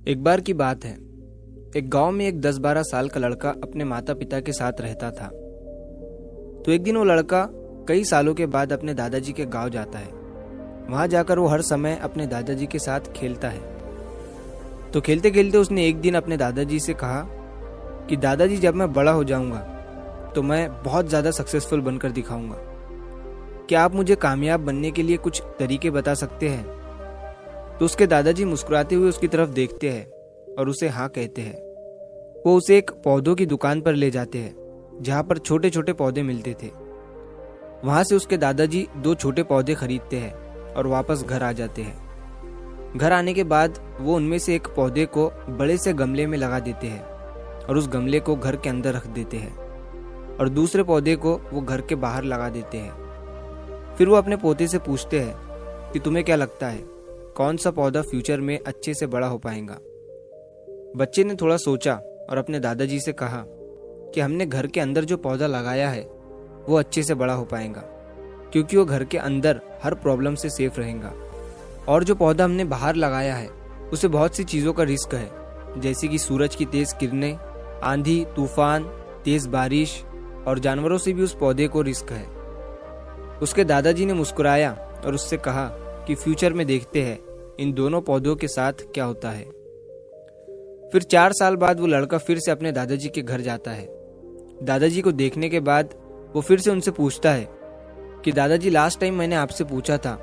एक बार की बात है। एक गांव में एक 10-12 साल का लड़का अपने माता पिता के साथ रहता था। तो एक दिन वो लड़का कई सालों के बाद अपने दादाजी के गांव जाता है। वहां जाकर वो हर समय अपने दादाजी के साथ खेलता है। तो खेलते खेलते उसने एक दिन अपने दादाजी से कहा कि दादाजी, जब मैं बड़ा हो जाऊंगा तो मैं बहुत ज़्यादा सक्सेसफुल बनकर दिखाऊंगा। क्या आप मुझे कामयाब बनने के लिए कुछ तरीके बता सकते हैं? तो उसके दादाजी मुस्कुराते हुए उसकी तरफ देखते हैं और उसे हाँ कहते हैं। वो उसे एक पौधों की दुकान पर ले जाते हैं जहाँ पर छोटे छोटे पौधे मिलते थे। वहाँ से उसके दादाजी 2 छोटे पौधे खरीदते हैं और वापस घर आ जाते हैं। घर आने के बाद वो उनमें से एक पौधे को बड़े से गमले में लगा देते हैं और उस गमले को घर के अंदर रख देते हैं और दूसरे पौधे को वो घर के बाहर लगा देते हैं। फिर वो अपने पोते से पूछते हैं कि तुम्हें क्या लगता है, कौन सा पौधा फ्यूचर में अच्छे से बड़ा हो पाएगा? बच्चे ने थोड़ा सोचा और अपने दादाजी से कहा कि हमने घर के अंदर जो पौधा लगाया है वो अच्छे से बड़ा हो पाएगा, क्योंकि वो घर के अंदर हर प्रॉब्लम से सेफ रहेगा। और जो पौधा हमने बाहर लगाया है उसे बहुत सी चीज़ों का रिस्क है, जैसे कि सूरज की तेज किरणें, आंधी तूफान, तेज बारिश और जानवरों से भी उस पौधे को रिस्क है। उसके दादाजी ने मुस्कुराया और उससे कहा कि फ्यूचर में देखते हैं इन दोनों पौधों के साथ क्या होता है। फिर 4 साल बाद वो लड़का फिर से अपने दादाजी के घर जाता है। दादाजी को देखने के बाद वो फिर से उनसे पूछता है कि दादाजी, लास्ट टाइम मैंने आपसे पूछा था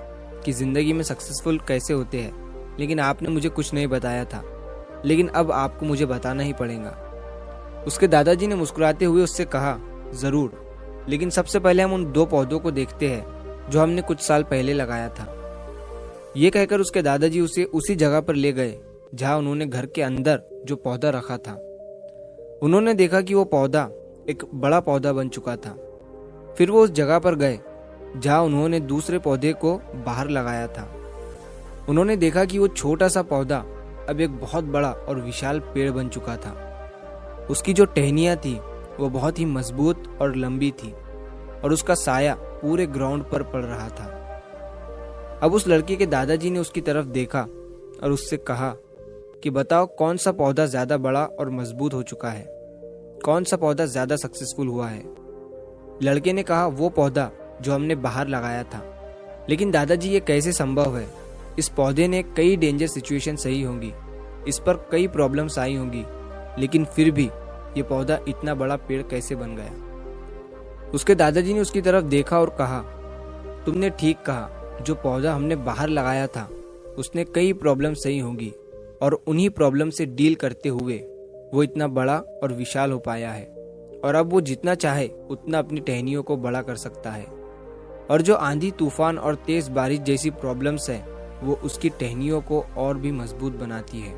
कि जिंदगी में सक्सेसफुल कैसे होते हैं, लेकिन आपने मुझे कुछ नहीं बताया था, लेकिन अब आपको मुझे बताना ही पड़ेगा। उसके दादाजी ने मुस्कुराते हुए उससे कहा, जरूर, लेकिन सबसे पहले हम उन 2 पौधों को देखते हैं जो हमने कुछ साल पहले लगाया था। ये कहकर उसके दादाजी उसे उसी जगह पर ले गए जहां उन्होंने घर के अंदर जो पौधा रखा था। उन्होंने देखा कि वो पौधा एक बड़ा पौधा बन चुका था। फिर वो उस जगह पर गए जहां उन्होंने दूसरे पौधे को बाहर लगाया था। उन्होंने देखा कि वो छोटा सा पौधा अब एक बहुत बड़ा और विशाल पेड़ बन चुका था। उसकी जो टहनियां थी वो बहुत ही मजबूत और लंबी थी और उसका साया पूरे ग्राउंड पर पड़ रहा था। अब उस लड़के के दादाजी ने उसकी तरफ देखा और उससे कहा कि बताओ, कौन सा पौधा ज्यादा बड़ा और मजबूत हो चुका है, कौन सा पौधा ज्यादा सक्सेसफुल हुआ है? लड़के ने कहा, वो पौधा जो हमने बाहर लगाया था। लेकिन दादाजी, ये कैसे संभव है? इस पौधे ने कई डेंजर सिचुएशन सही होंगी, इस पर कई प्रॉब्लम्स आई होंगी, लेकिन फिर भी ये पौधा इतना बड़ा पेड़ कैसे बन गया? उसके दादाजी ने उसकी तरफ देखा और कहा, तुमने ठीक कहा, जो पौधा हमने बाहर लगाया था उसने कई प्रॉब्लम सही होंगी और उन्हीं प्रॉब्लम से डील करते हुए वो इतना बड़ा और विशाल हो पाया है। और अब वो जितना चाहे उतना अपनी टहनियों को बड़ा कर सकता है। और जो आंधी तूफान और तेज बारिश जैसी प्रॉब्लम्स है वो उसकी टहनियों को और भी मजबूत बनाती है।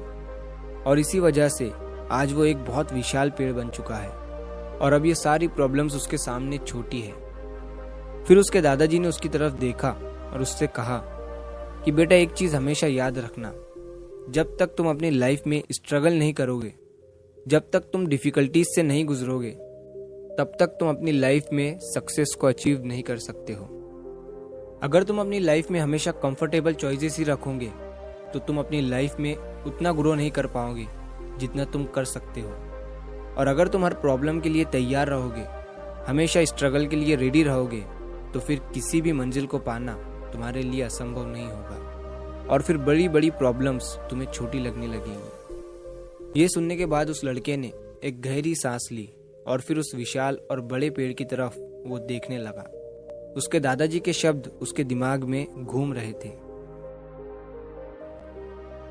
और इसी वजह से आज वो एक बहुत विशाल पेड़ बन चुका है और अब ये सारी प्रॉब्लम्स उसके सामने छोटी है। फिर उसके दादाजी ने उसकी तरफ देखा और उससे कहा कि बेटा, एक चीज हमेशा याद रखना, जब तक तुम अपनी लाइफ में स्ट्रगल नहीं करोगे, जब तक तुम डिफिकल्टीज से नहीं गुजरोगे, तब तक तुम अपनी लाइफ में सक्सेस को अचीव नहीं कर सकते हो। अगर तुम अपनी लाइफ में हमेशा कंफर्टेबल चॉइसेस ही रखोगे तो तुम अपनी लाइफ में उतना ग्रो नहीं कर पाओगे जितना तुम कर सकते हो। और अगर तुम हर प्रॉब्लम के लिए तैयार रहोगे, हमेशा स्ट्रगल के लिए रेडी रहोगे, तो फिर किसी भी मंजिल को पाना तुम्हारे लिए असंभव नहीं होगा और फिर बड़ी बड़ी प्रॉब्लम्स तुम्हें छोटी लगने लगेंगी। ये सुनने के बाद उस लड़के ने एक गहरी सांस ली और फिर उस विशाल और बड़े पेड़ की तरफ वो देखने लगा। उसके दादाजी के शब्द उसके दिमाग में घूम रहे थे।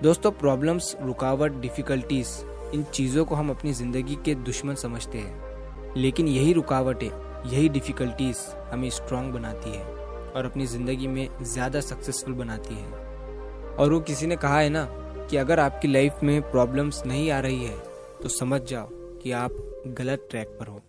दोस्तों, प्रॉब्लम्स, रुकावट, डिफिकल्टीज, इन चीज़ों को हम अपनी जिंदगी के दुश्मन समझते हैं, लेकिन यही रुकावटें, यही डिफिकल्टीज हमें स्ट्रांग बनाती है और अपनी ज़िंदगी में ज़्यादा सक्सेसफुल बनाती है। और वो किसी ने कहा है ना कि अगर आपकी लाइफ में प्रॉब्लम्स नहीं आ रही है तो समझ जाओ कि आप गलत ट्रैक पर हो।